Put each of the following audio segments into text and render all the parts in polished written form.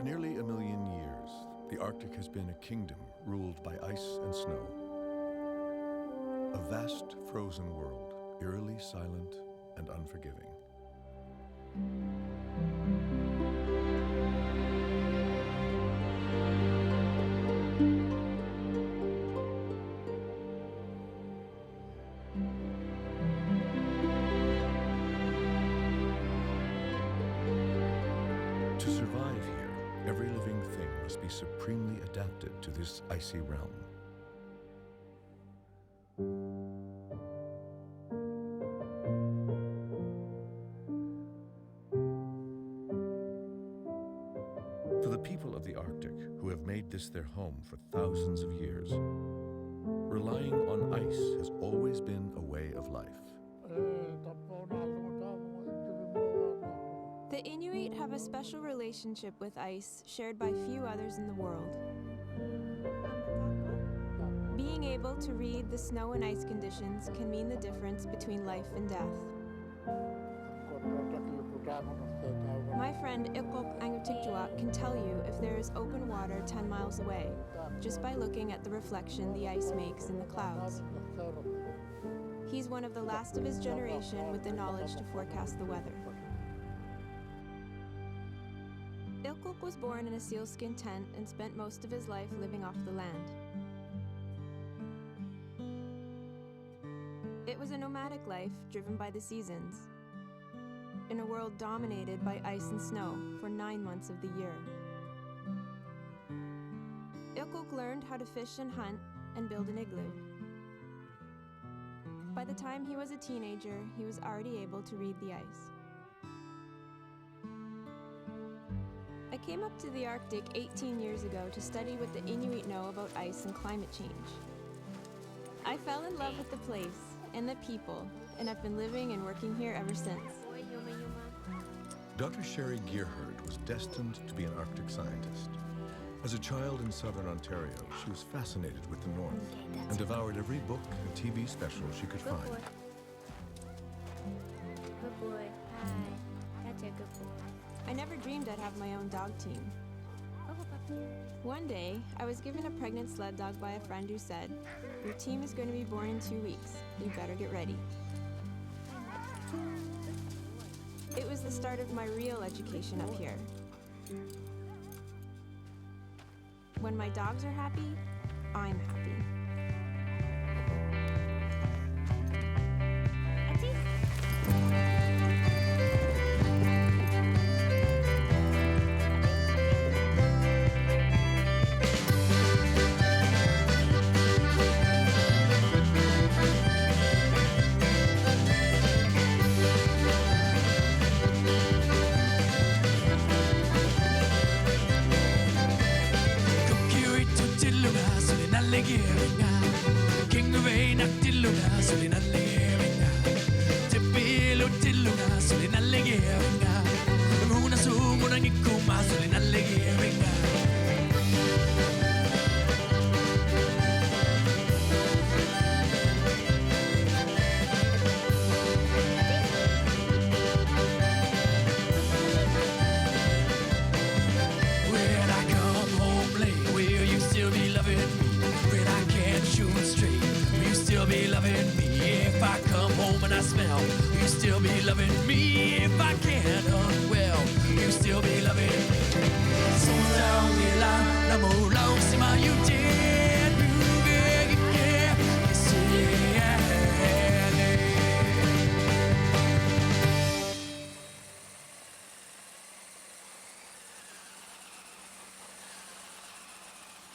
For nearly 1 million years, the Arctic has been a kingdom ruled by ice and snow. A vast frozen world, eerily silent and unforgiving. To survive here, every living thing must be supremely adapted to this icy realm. For the people of the Arctic, who have made this their home for thousands of years, relying on ice has always been a way of life. The Inuit have a special relationship with ice shared by few others in the world. Being able to read the snow and ice conditions can mean the difference between life and death. My friend Ikok Angutikjuak can tell you if there is open water 10 miles away, just by looking at the reflection the ice makes in the clouds. He's one of the last of his generation with the knowledge to forecast the weather. Ilkok was born in a sealskin tent and spent most of his life living off the land. It was a nomadic life driven by the seasons, in a world dominated by ice and snow for 9 months of the year. Ilkok learned how to fish and hunt and build an igloo. By the time he was a teenager, he was already able to read the ice. I came up to the Arctic 18 years ago to study what the Inuit know about ice and climate change. I fell in love with the place and the people, and I've been living and working here ever since. Dr. Sherry Gearhart was destined to be an Arctic scientist. As a child in southern Ontario, she was fascinated with the North and devoured every book and TV special she could find. Good boy. Hi. That's a good boy. I never dreamed I'd have my own dog team. One day, I was given a pregnant sled dog by a friend who said, "Your team is going to be born in 2 weeks. You better get ready." It was the start of my real education up here. When my dogs are happy, I'm happy.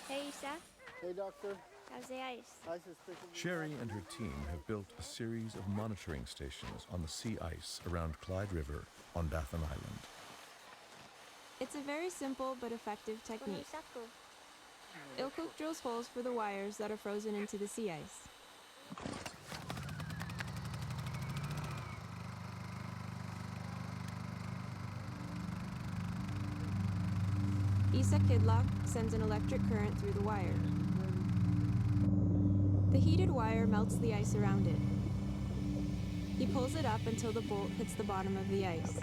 Hey, Isa. Hey, Doctor. How's the ice? Ice is picking. Sherry and her team have built a series of monitoring stations on the sea ice around Clyde River on Baffin Island. It's a very simple but effective technique. Ilkok drills holes for the wires that are frozen into the sea ice. Isa Kidlock sends an electric current through the wire. The heated wire melts the ice around it. He pulls it up until the bolt hits the bottom of the ice.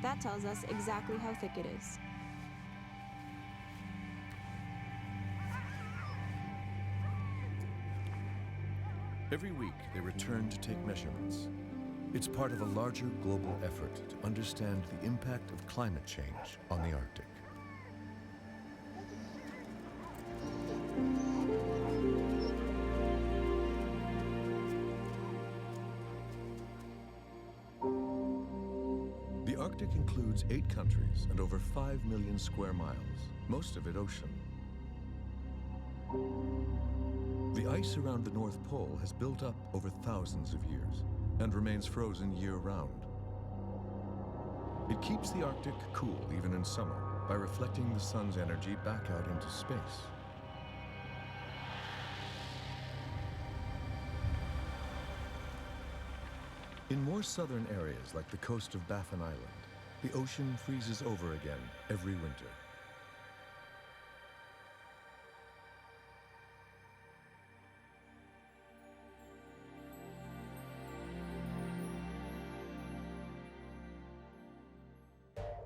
That tells us exactly how thick it is. Every week, they return to take measurements. It's part of a larger global effort to understand the impact of climate change on the Arctic. The Arctic includes 8 countries and over 5 million square miles, most of it ocean. The ice around the North Pole has built up over thousands of years and remains frozen year-round. It keeps the Arctic cool even in summer by reflecting the sun's energy back out into space. In more southern areas like the coast of Baffin Island, the ocean freezes over again every winter.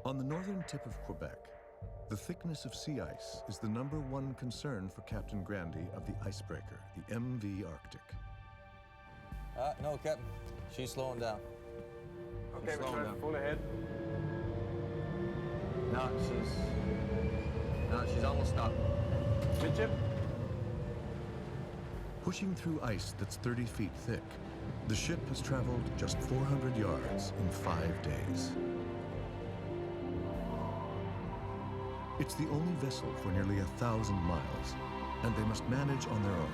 On the northern tip of Quebec, the thickness of sea ice is the #1 concern for Captain Grandy of the icebreaker, the MV Arctic. No, Captain. She's slowing down. Okay, we're trying full ahead. No, she's almost stopped. Midship? Pushing through ice that's 30 feet thick, the ship has traveled just 400 yards in 5 days. It's the only vessel for nearly 1,000 miles, and they must manage on their own.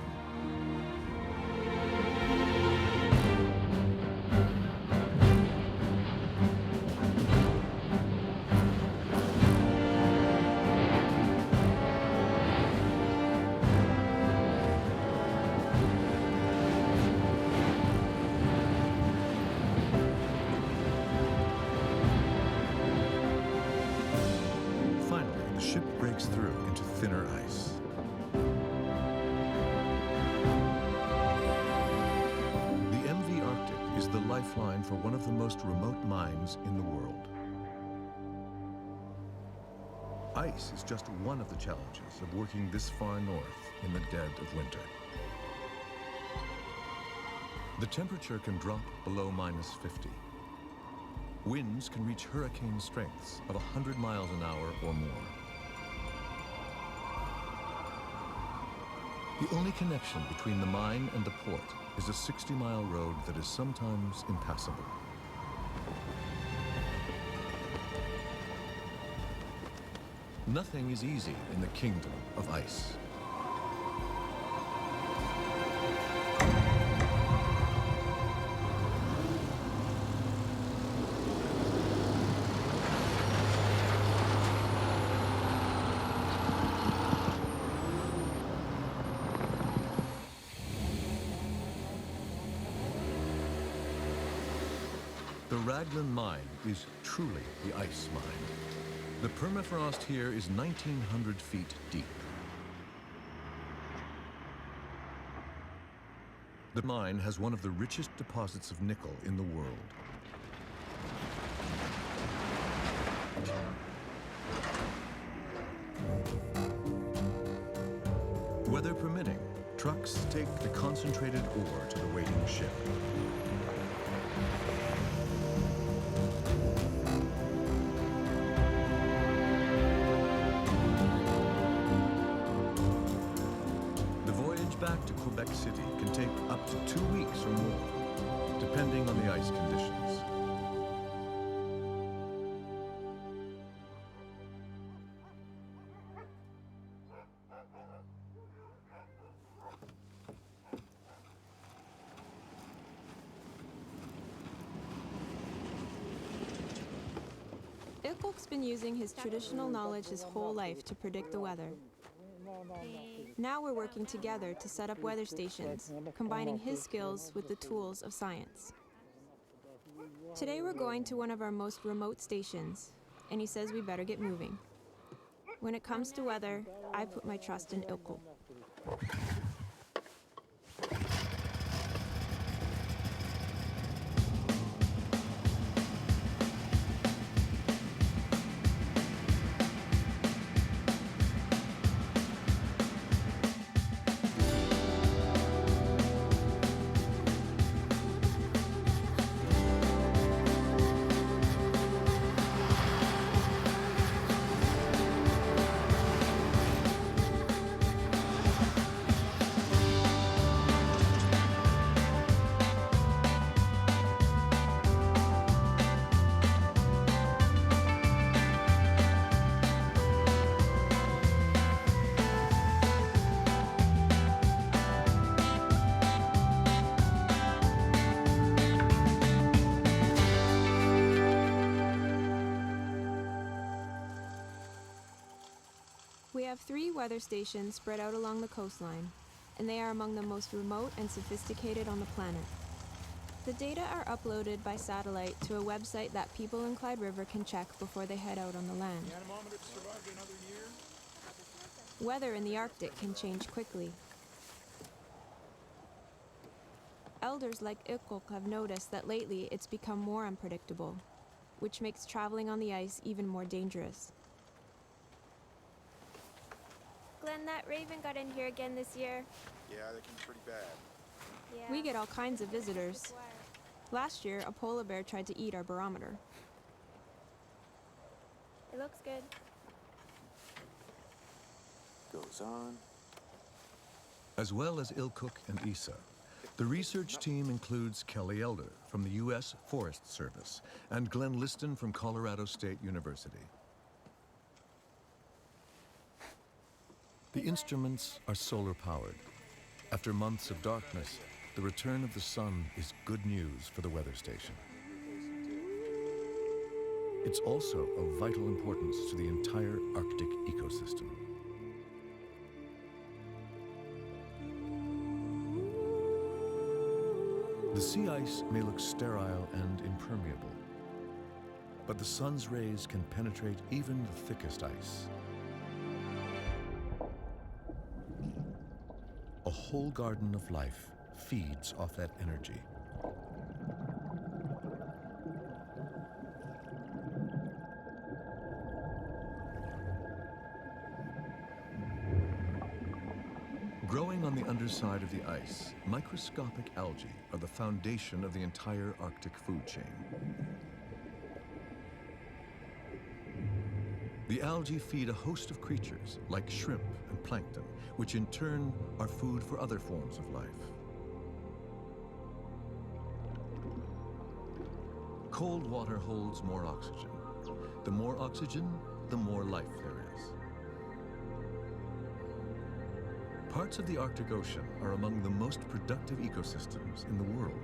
Through into thinner ice. The MV Arctic is the lifeline for one of the most remote mines in the world. Ice is just one of the challenges of working this far north in the dead of winter. The temperature can drop below -50. Winds can reach hurricane strengths of 100 miles an hour or more. The only connection between the mine and the port is a 60-mile road that is sometimes impassable. Nothing is easy in the kingdom of ice. The Raglan mine is truly the ice mine. The permafrost here is 1,900 feet deep. The mine has one of the richest deposits of nickel in the world. Weather permitting, trucks take the concentrated ore to the waiting ship. Back to Quebec City can take up to 2 weeks or more, depending on the ice conditions. Ilkok's been using his traditional knowledge his whole life to predict the weather. Now we're working together to set up weather stations, combining his skills with the tools of science. Today we're going to one of our most remote stations, and he says we better get moving. When it comes to weather, I put my trust in Ilkok. have 3 weather stations spread out along the coastline, and they are among the most remote and sophisticated on the planet. The data are uploaded by satellite to a website that people in Clyde River can check before they head out on the land. The anemometer survived another year. Weather in the Arctic can change quickly. Elders like Ikok have noticed that lately it's become more unpredictable, which makes traveling on the ice even more dangerous. Glenn, that raven got in here again this year. Yeah, they can be pretty bad. Yeah. We get all kinds of visitors. Last year, a polar bear tried to eat our barometer. It looks good. Goes on. As well as Ilkuk and Isa, the research team includes Kelly Elder from the U.S. Forest Service and Glenn Liston from Colorado State University. The instruments are solar-powered. After months of darkness, the return of the sun is good news for the weather station. It's also of vital importance to the entire Arctic ecosystem. The sea ice may look sterile and impermeable, but the sun's rays can penetrate even the thickest ice. A whole garden of life feeds off that energy. Growing on the underside of the ice, microscopic algae are the foundation of the entire Arctic food chain. The algae feed a host of creatures, like shrimp and plankton, which in turn are food for other forms of life. Cold water holds more oxygen. The more oxygen, the more life there is. Parts of the Arctic Ocean are among the most productive ecosystems in the world.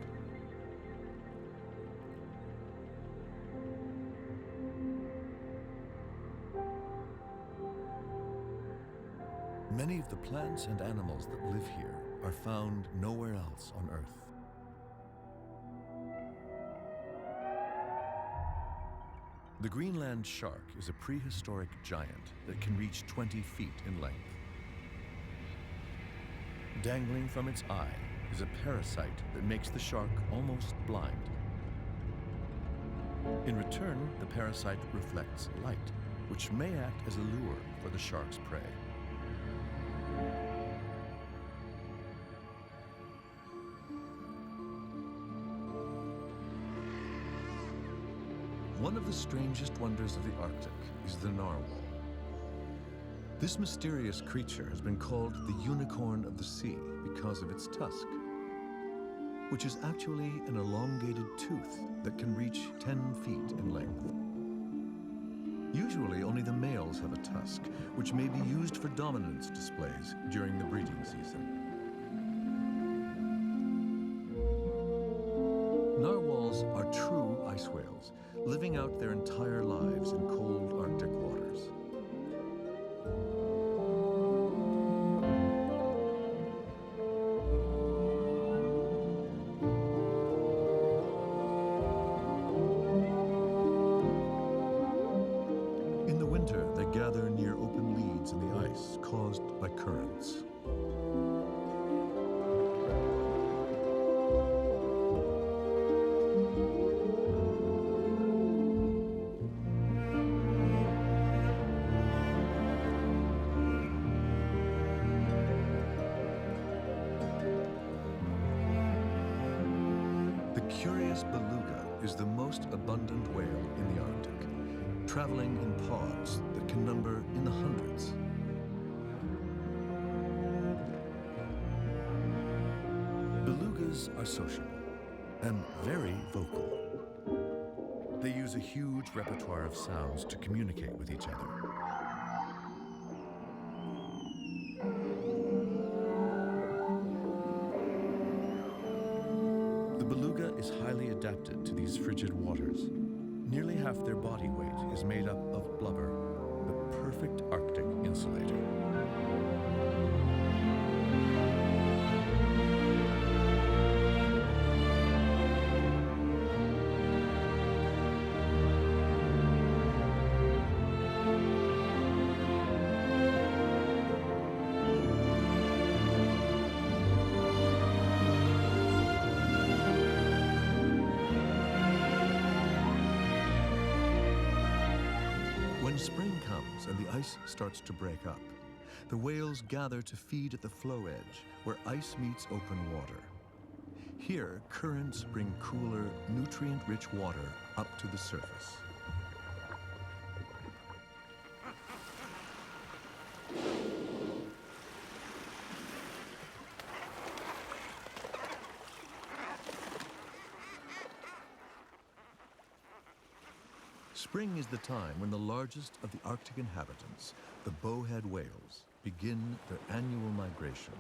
Many of the plants and animals that live here are found nowhere else on Earth. The Greenland shark is a prehistoric giant that can reach 20 feet in length. Dangling from its eye is a parasite that makes the shark almost blind. In return, the parasite reflects light, which may act as a lure for the shark's prey. One of the strangest wonders of the Arctic is the narwhal. This mysterious creature has been called the unicorn of the sea because of its tusk, which is actually an elongated tooth that can reach 10 feet in length. Usually only the males have a tusk, which may be used for dominance displays during the breeding season. Narwhals are true ice whales, living out their entire lives in cold Arctic waters. In the winter, they gather near open leads in the ice caused by currents. The curious beluga is the most abundant whale in the Arctic, traveling in pods that can number in the hundreds. Belugas are sociable and very vocal. They use a huge repertoire of sounds to communicate with each other. The beluga is highly adapted to these frigid waters. Nearly half their body weight is made up of blubber, but perfect Arctic insulator. When spring comes and the ice starts to break up, the whales gather to feed at the floe edge where ice meets open water. Here, currents bring cooler, nutrient-rich water up to the surface. Spring is the time when the largest of the Arctic inhabitants, the bowhead whales, begin their annual migration.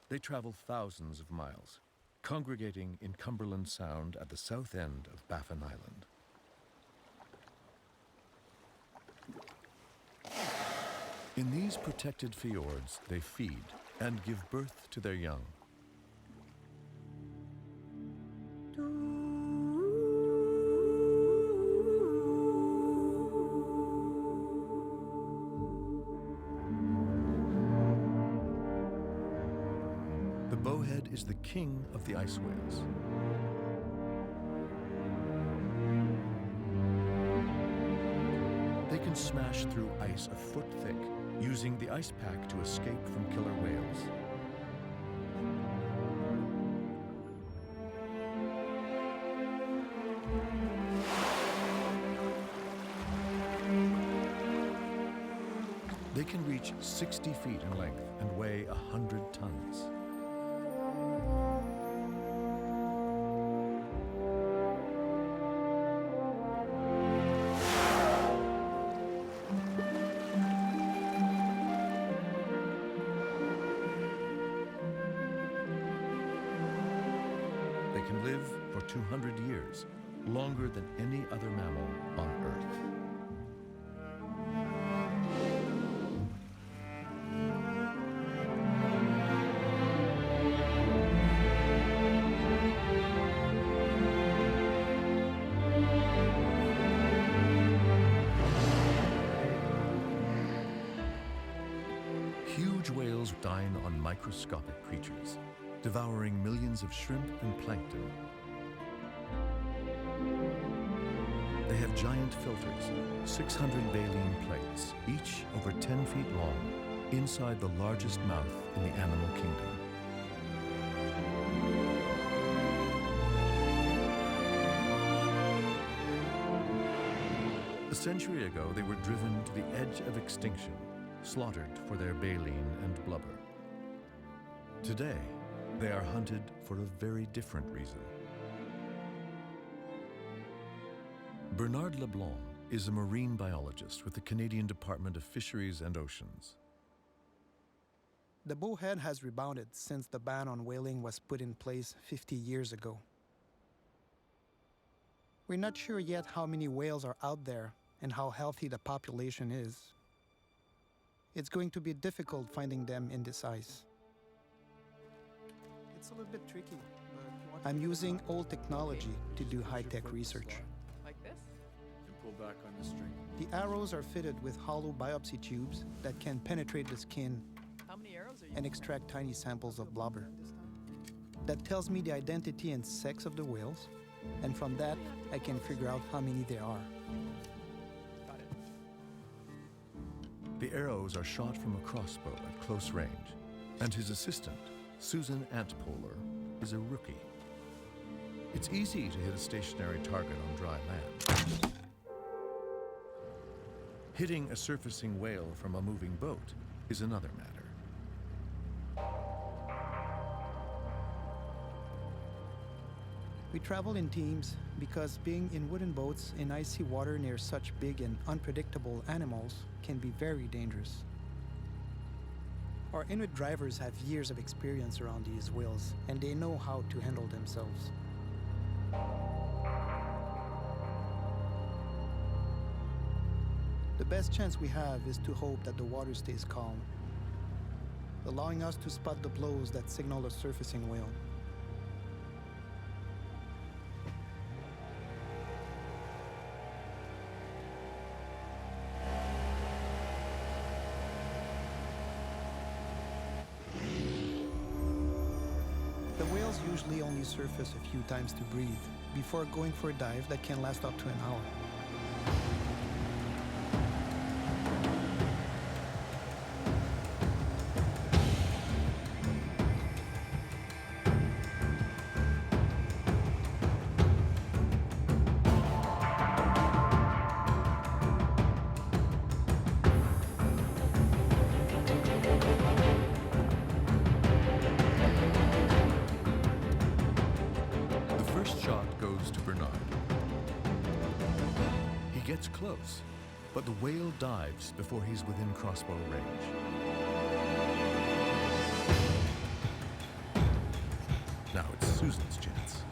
They travel thousands of miles, congregating in Cumberland Sound at the south end of Baffin Island. In these protected fjords, they feed and give birth to their young. The bowhead is the king of the ice whales. They can smash through ice a foot thick, using the ice pack to escape from killer whales. They can reach 60 feet in length and weigh 100 tons. They can live for 200 years, longer than any other mammal on Earth. Huge whales dine on microscopic creatures, devouring millions of shrimp and plankton. They have giant filters, 600 baleen plates, each over 10 feet long, inside the largest mouth in the animal kingdom. A century ago, they were driven to the edge of extinction, slaughtered for their baleen and blubber. Today, they are hunted for a very different reason. Bernard Leblanc is a marine biologist with the Canadian Department of Fisheries and Oceans. The bowhead has rebounded since the ban on whaling was put in place 50 years ago. We're not sure yet how many whales are out there and how healthy the population is. It's going to be difficult finding them in this ice. It's a little bit tricky, but I'm using old technology to do high-tech research. Like this? And pull back on the string. The arrows are fitted with hollow biopsy tubes that can penetrate the skin How many arrows are you and extract tiny samples of blubber. That tells me the identity and sex of the whales, and from that, I can figure out how many there are. Got it. The arrows are shot from a crossbow at close range, and his assistant, Susan Antpoler, is a rookie. It's easy to hit a stationary target on dry land. Hitting a surfacing whale from a moving boat is another matter. We travel in teams because being in wooden boats in icy water near such big and unpredictable animals can be very dangerous. Our Inuit drivers have years of experience around these whales, and they know how to handle themselves. The best chance we have is to hope that the water stays calm, allowing us to spot the blows that signal a surfacing whale. The whales usually only surface a few times to breathe before going for a dive that can last up to an hour. The first shot goes to Bernard. He gets close, but the whale dives before he's within crossbow range. Now it's Susan's chance.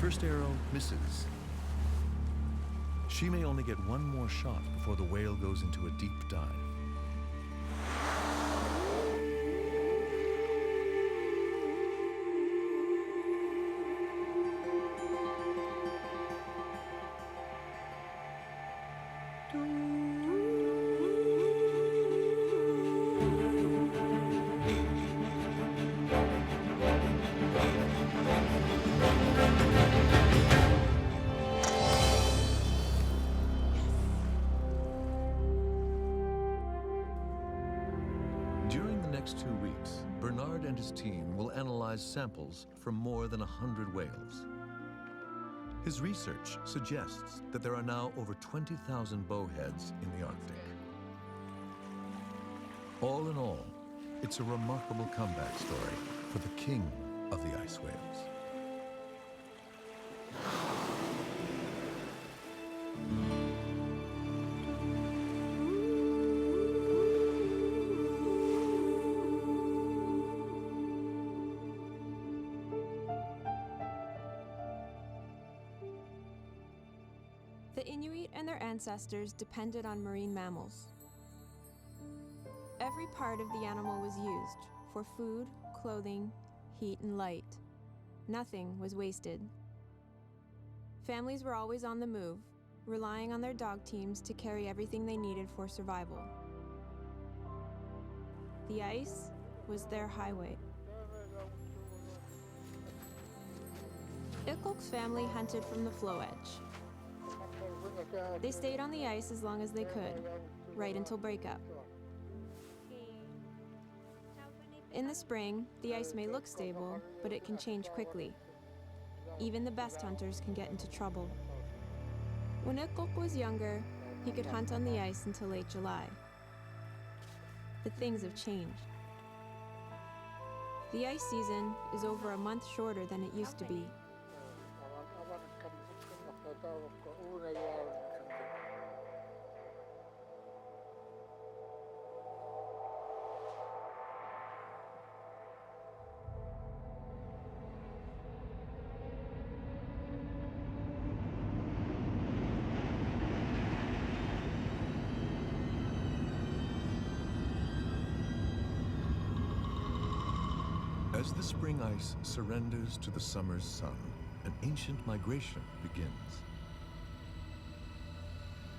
First arrow misses. She may only get one more shot before the whale goes into a deep dive. During the next 2 weeks, Bernard and his team will analyze samples from more than 100 whales. His research suggests that there are now over 20,000 bowheads in the Arctic. All in all, it's a remarkable comeback story for the king of the ice whales. The Inuit and their ancestors depended on marine mammals. Every part of the animal was used for food, clothing, heat, and light. Nothing was wasted. Families were always on the move, relying on their dog teams to carry everything they needed for survival. The ice was their highway. Ikok's family hunted from the floe edge. They stayed on the ice as long as they could, right until breakup. In the spring, the ice may look stable, but it can change quickly. Even the best hunters can get into trouble. When Ikok was younger, he could hunt on the ice until late July. But things have changed. The ice season is over a month shorter than it used to be. As the spring ice surrenders to the summer's sun, an ancient migration begins.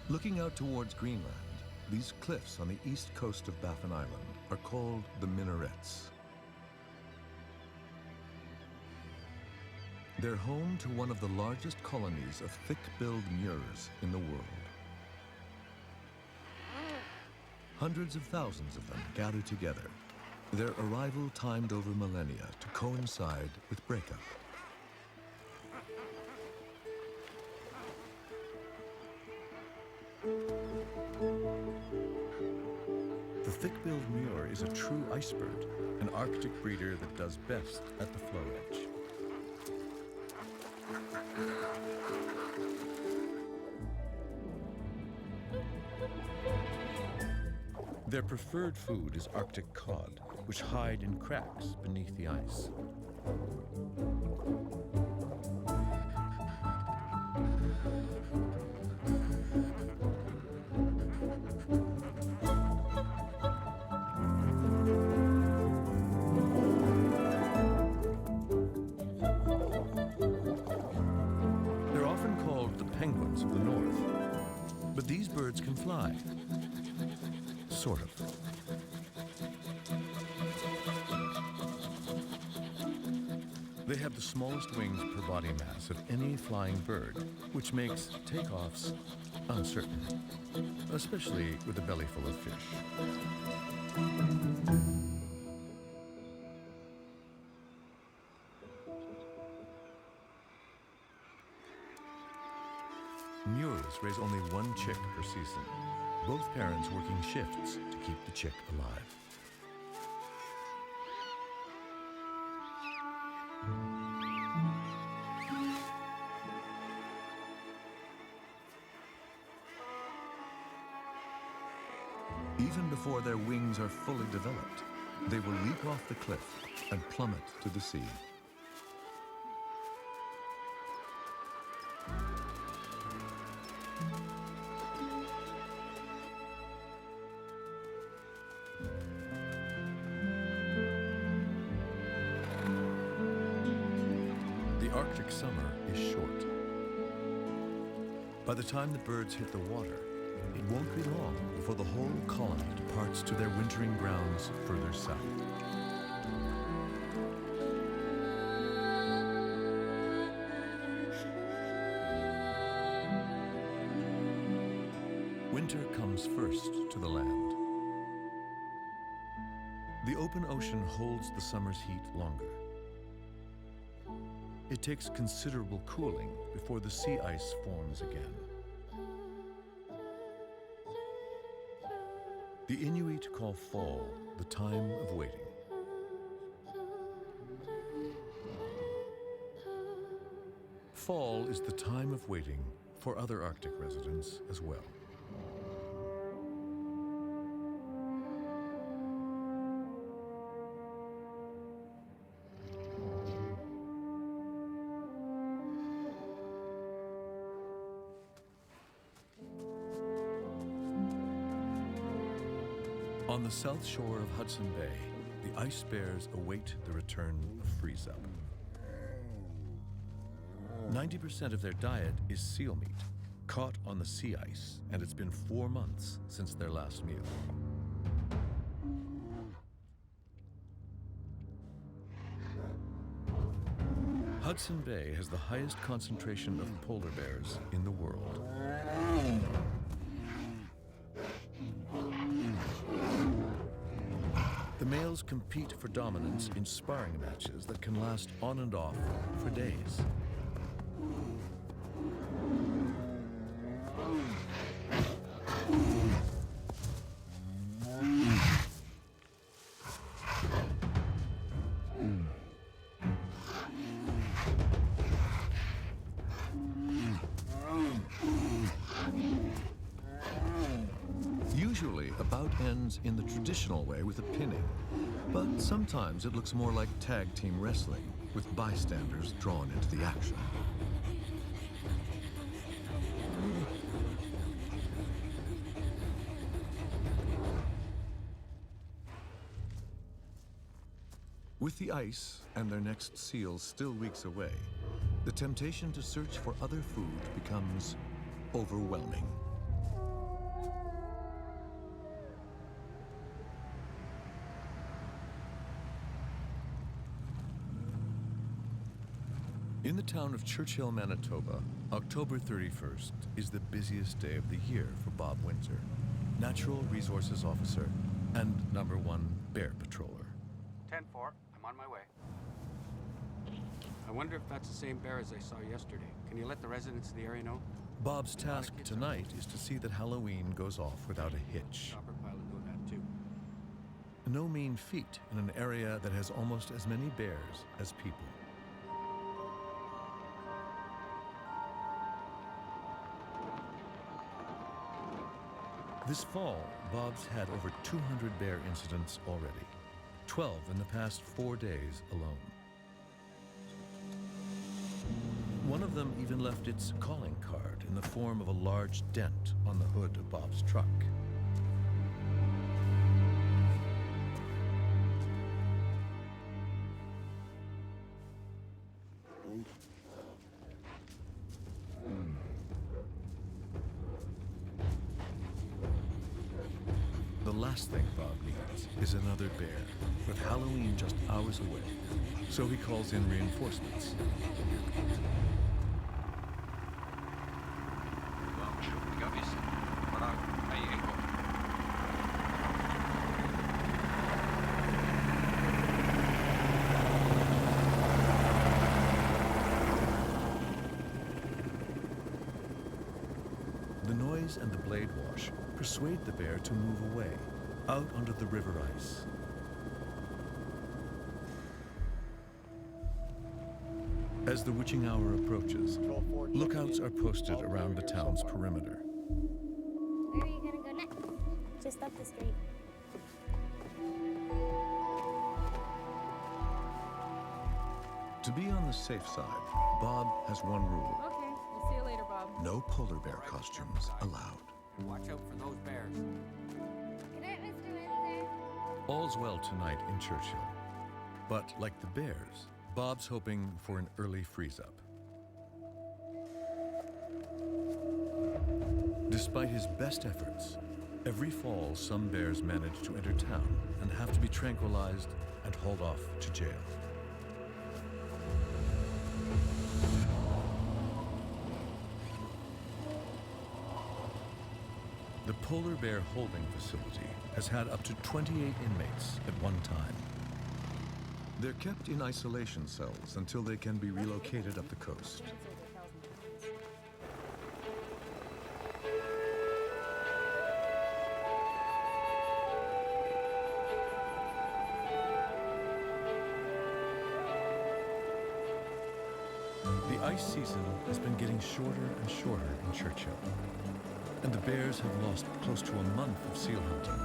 Looking out towards Greenland, these cliffs on the east coast of Baffin Island are called the minarets. They're home to one of the largest colonies of thick-billed murres in the world. Hundreds of thousands of them gather together, their arrival timed over millennia to coincide with breakup. The thick-billed mure is a true icebird, an Arctic breeder that does best at the flow edge. Their preferred food is Arctic cod, which hide in cracks beneath the ice. They're often called the penguins of the north, but these birds can fly. Sort of. They have the smallest wings per body mass of any flying bird, which makes takeoffs uncertain, especially with a belly full of fish. Mures raise only one chick per season, both parents working shifts to keep the chick alive. Even before their wings are fully developed, they will leap off the cliff and plummet to the sea. The Arctic summer is short. By the time the birds hit the water, it won't be long before the whole colony departs to their wintering grounds further south. Winter comes first to the land. The open ocean holds the summer's heat longer. It takes considerable cooling before the sea ice forms again. The Inuit call fall the time of waiting. Fall is the time of waiting for other Arctic residents as well. On the south shore of Hudson Bay, the ice bears await the return of freeze-up. 90% of their diet is seal meat, caught on the sea ice, and it's been 4 months since their last meal. Hudson Bay has the highest concentration of polar bears in the world. The males compete for dominance in sparring matches that can last on and off for days. Usually, a bout ends in the traditional way with a pinning, but sometimes it looks more like tag team wrestling, with bystanders drawn into the action. With the ice and their next seals still weeks away, the temptation to search for other food becomes overwhelming. In the town of Churchill, Manitoba, October 31st is the busiest day of the year for Bob Winter, Natural Resources Officer and #1 bear patroller. 10-4, I'm on my way. I wonder if that's the same bear as I saw yesterday. Can you let the residents of the area know? Bob's task tonight is to see that Halloween goes off without a hitch. Chopper pilot know that too. No mean feat in an area that has almost as many bears as people. This fall, Bob's had over 200 bear incidents already, 12 in the past 4 days alone. One of them even left its calling card in the form of a large dent on the hood of Bob's truck. The last thing Bob needs is another bear, with Halloween just hours away. So he calls in reinforcements. The noise and the blade wash persuade the bear to move away, out onto the river ice. As the witching hour approaches, lookouts are posted around the town's perimeter. Where are you gonna go next? Just up the street. To be on the safe side, Bob has one rule. Okay, we'll see you later, Bob. No polar bear costumes allowed. Watch out for those bears. Good night, Mr. Windsor. All's well tonight in Churchill. But like the bears, Bob's hoping for an early freeze-up. Despite his best efforts, every fall some bears manage to enter town and have to be tranquilized and hauled off to jail. The polar bear holding facility has had up to 28 inmates at one time. They're kept in isolation cells until they can be relocated up the coast. The ice season has been getting shorter and shorter in Churchill, and the bears have lost close to a month of seal hunting.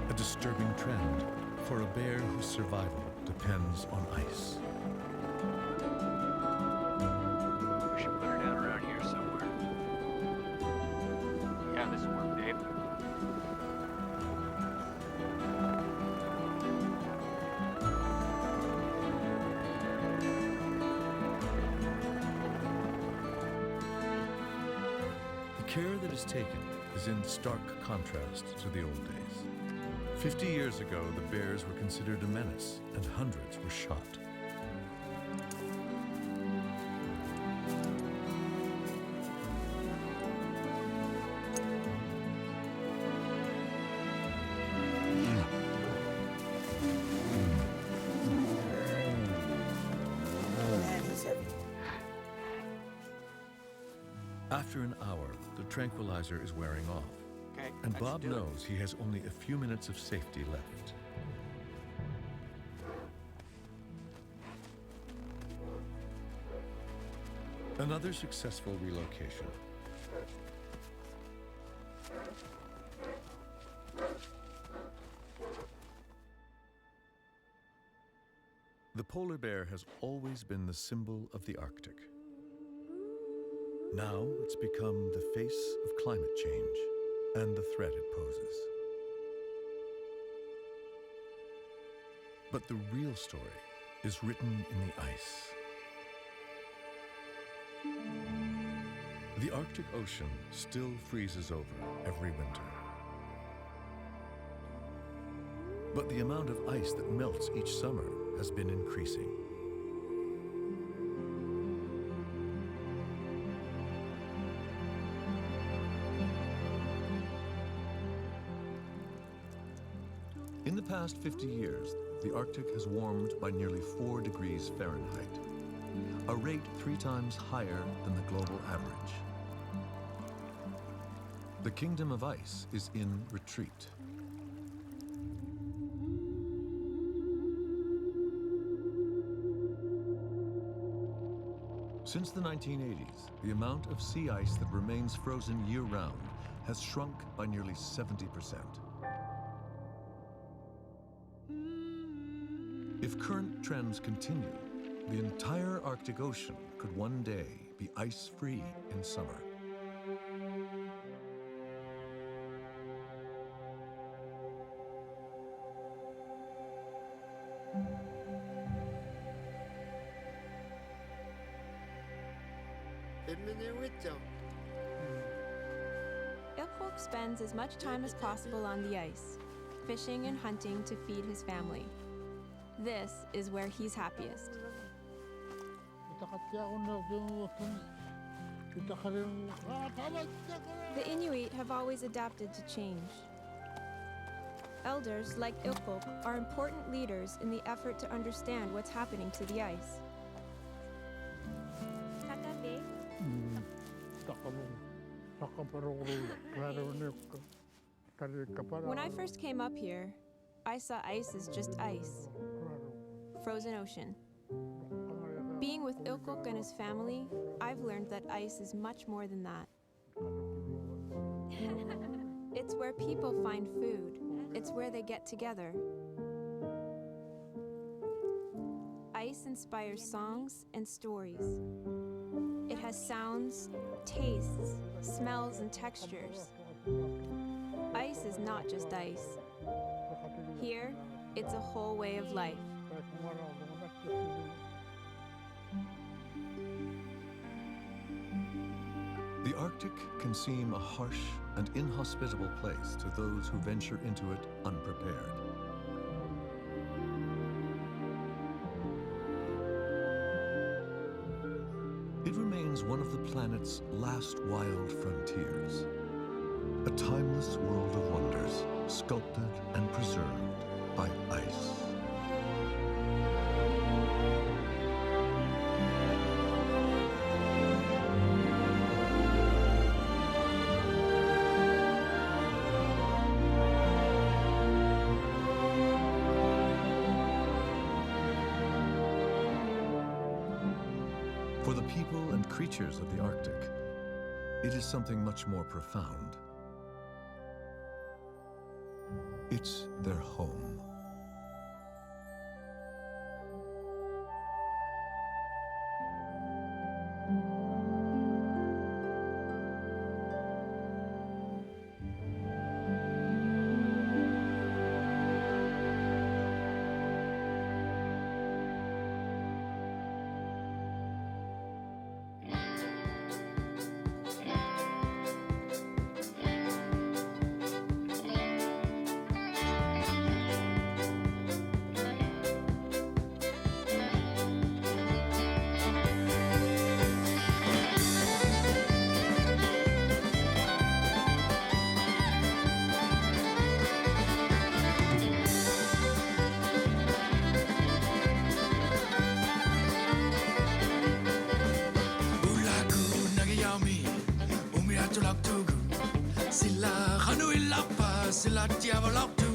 A disturbing trend for a bear whose survival depends on ice. We should put her down around here somewhere. Yeah, this will work, Dave. The care that is taken is in stark contrast to the old days. 50 years ago, the bears were considered a menace, and hundreds were shot. After an hour, the tranquilizer is wearing off. Okay, And that Bob should do it. knows he has only a few minutes of safety left. Another successful relocation. The polar bear has always been the symbol of the Arctic. Now it's become the face of climate change and the threat it poses. But the real story is written in the ice. The Arctic Ocean still freezes over every winter. But the amount of ice that melts each summer has been increasing. In the past 50 years, the Arctic has warmed by nearly 4 degrees Fahrenheit, a rate 3 times higher than the global average. The Kingdom of Ice is in retreat. Since the 1980s, the amount of sea ice that remains frozen year-round has shrunk by nearly 70%. If current trends continue, the entire Arctic Ocean could one day be ice-free in summer. Ilkok spends as much time as possible on the ice, fishing and hunting to feed his family. This is where he's happiest. The Inuit have always adapted to change. Elders like Ilkok are important leaders in the effort to understand what's happening to the ice. Tatabe. When I first came up here, I saw ice as just ice. Frozen ocean. Being with Ilkok and his family, I've learned that ice is much more than that. It's where people find food. It's where they get together. Ice inspires songs and stories. It has sounds, tastes, smells, and textures. Ice is not just ice. Here, it's a whole way of life. The Arctic can seem a harsh and inhospitable place to those who venture into it unprepared. It remains one of the planet's last wild frontiers, a timeless world of wonders, sculpted and preserved by ice. For the people and creatures of the Arctic, it is something much more profound. It's their home. Sila diavolok tu,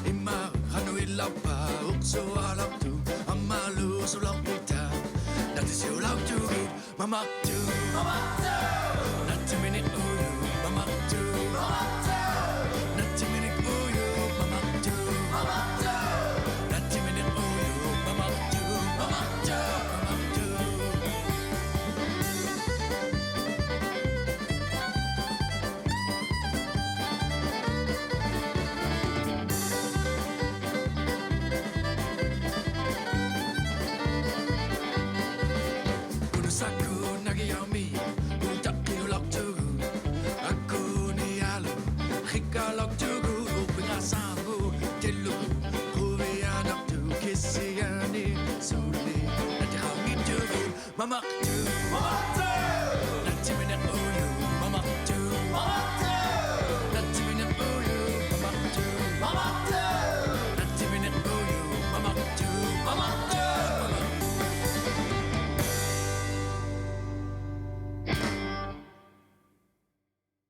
ima hanui laupa, ukso alok tu, amalu sulok pita, nati siulok tu, mama tu, nati minit uyu, mama tu, nati minit uyu, mama tu, nati minit uyu, mama tu, mama tu. Mama,